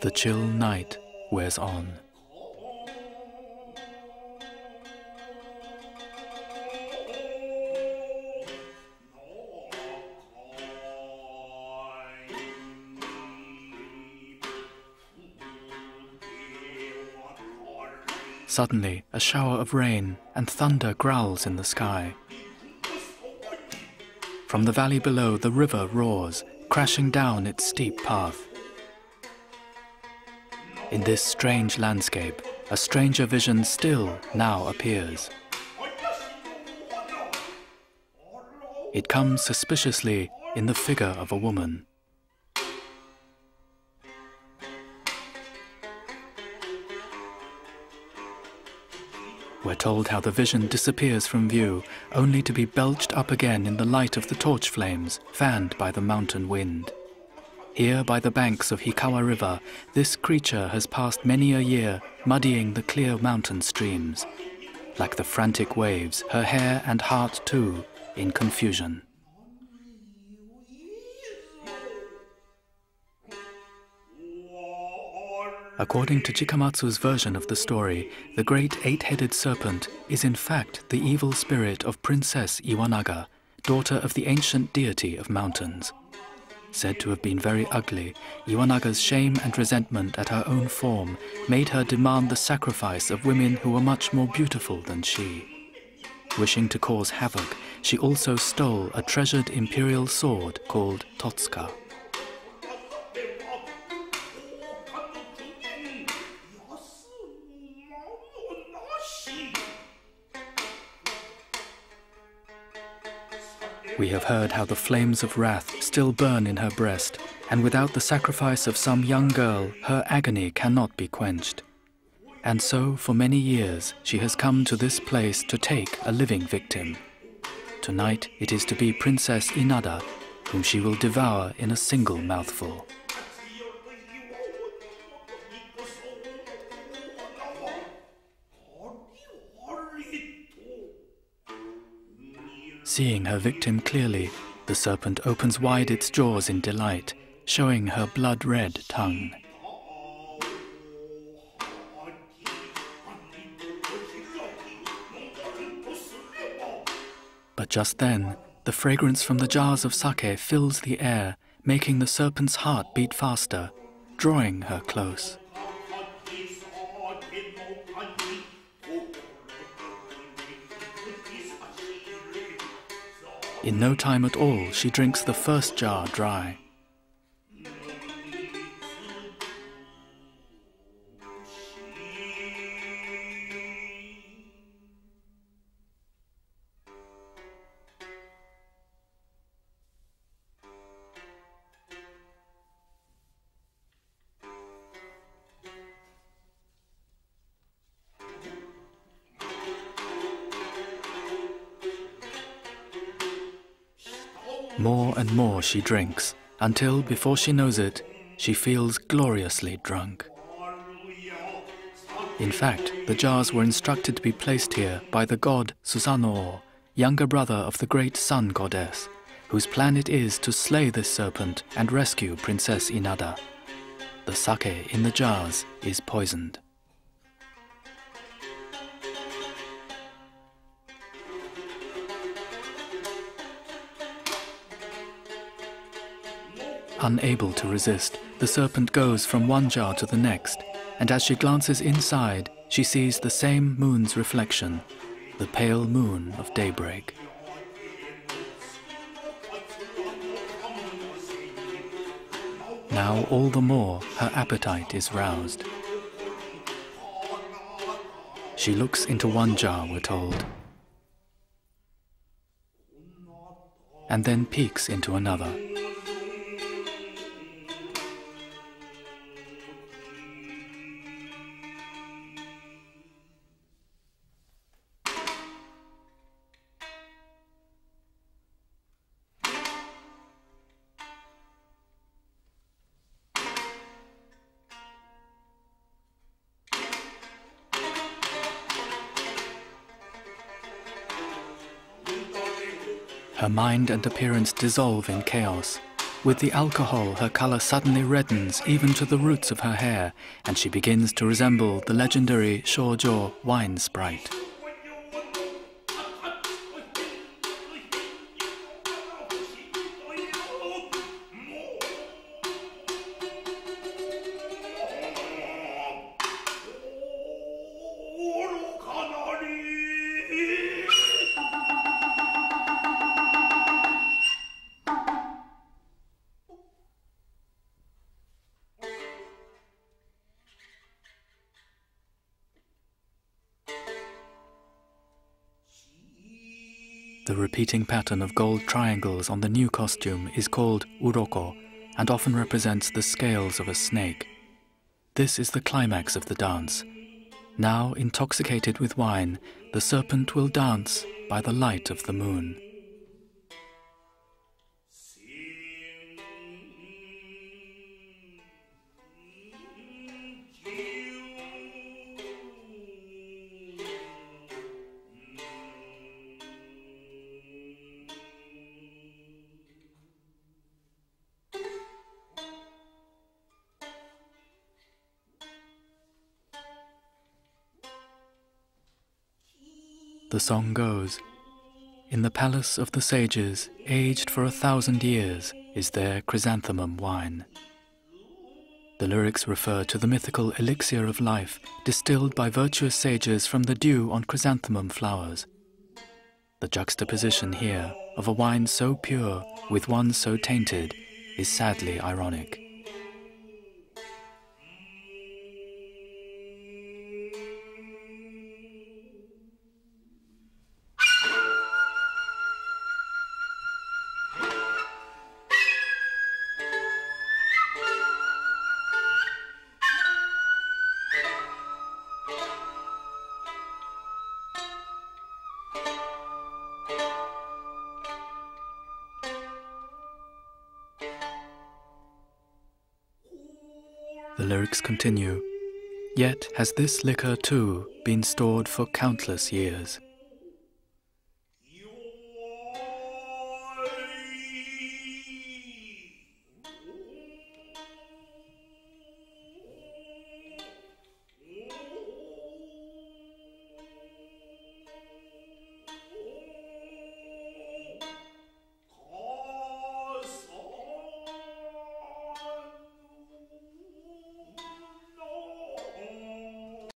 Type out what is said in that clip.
The chill night wears on. Suddenly, a shower of rain and thunder growls in the sky. From the valley below, the river roars, crashing down its steep path. In this strange landscape, a stranger vision still now appears. It comes suspiciously in the figure of a woman. We're told how the vision disappears from view, only to be belched up again in the light of the torch flames, fanned by the mountain wind. Here by the banks of Hikawa River, this creature has passed many a year, muddying the clear mountain streams. Like the frantic waves, her hair and heart too, in confusion. According to Chikamatsu's version of the story, the great eight-headed serpent is in fact the evil spirit of Princess Iwanaga, daughter of the ancient deity of mountains. Said to have been very ugly, Iwanaga's shame and resentment at her own form made her demand the sacrifice of women who were much more beautiful than she. Wishing to cause havoc, she also stole a treasured imperial sword called Totsuka. We have heard how the flames of wrath still burn in her breast, and without the sacrifice of some young girl, her agony cannot be quenched. And so, for many years, she has come to this place to take a living victim. Tonight, it is to be Princess Inada, whom she will devour in a single mouthful. Seeing her victim clearly, the serpent opens wide its jaws in delight, showing her blood-red tongue. But just then, the fragrance from the jars of sake fills the air, making the serpent's heart beat faster, drawing her close. In no time at all, she drinks the first jar dry. More and more she drinks, until, before she knows it, she feels gloriously drunk. In fact, the jars were instructed to be placed here by the god Susanoo, younger brother of the great sun goddess, whose plan it is to slay this serpent and rescue Princess Inada. The sake in the jars is poisoned. Unable to resist, the serpent goes from one jar to the next, and as she glances inside, she sees the same moon's reflection, the pale moon of daybreak. Now all the more her appetite is roused. She looks into one jar, we're told, and then peeks into another. Her mind and appearance dissolve in chaos, With the alcohol, her color suddenly reddens even to the roots of her hair, and she begins to resemble the legendary shoujo wine sprite. The repeating pattern of gold triangles on the new costume is called uroko and often represents the scales of a snake. This is the climax of the dance. Now, intoxicated with wine, the serpent will dance by the light of the moon. The song goes, "In the palace of the sages, aged for 1,000 years, is there chrysanthemum wine." The lyrics refer to the mythical elixir of life distilled by virtuous sages from the dew on chrysanthemum flowers. The juxtaposition here of a wine so pure with one so tainted is sadly ironic. The lyrics continue, "Yet has this liquor too been stored for countless years."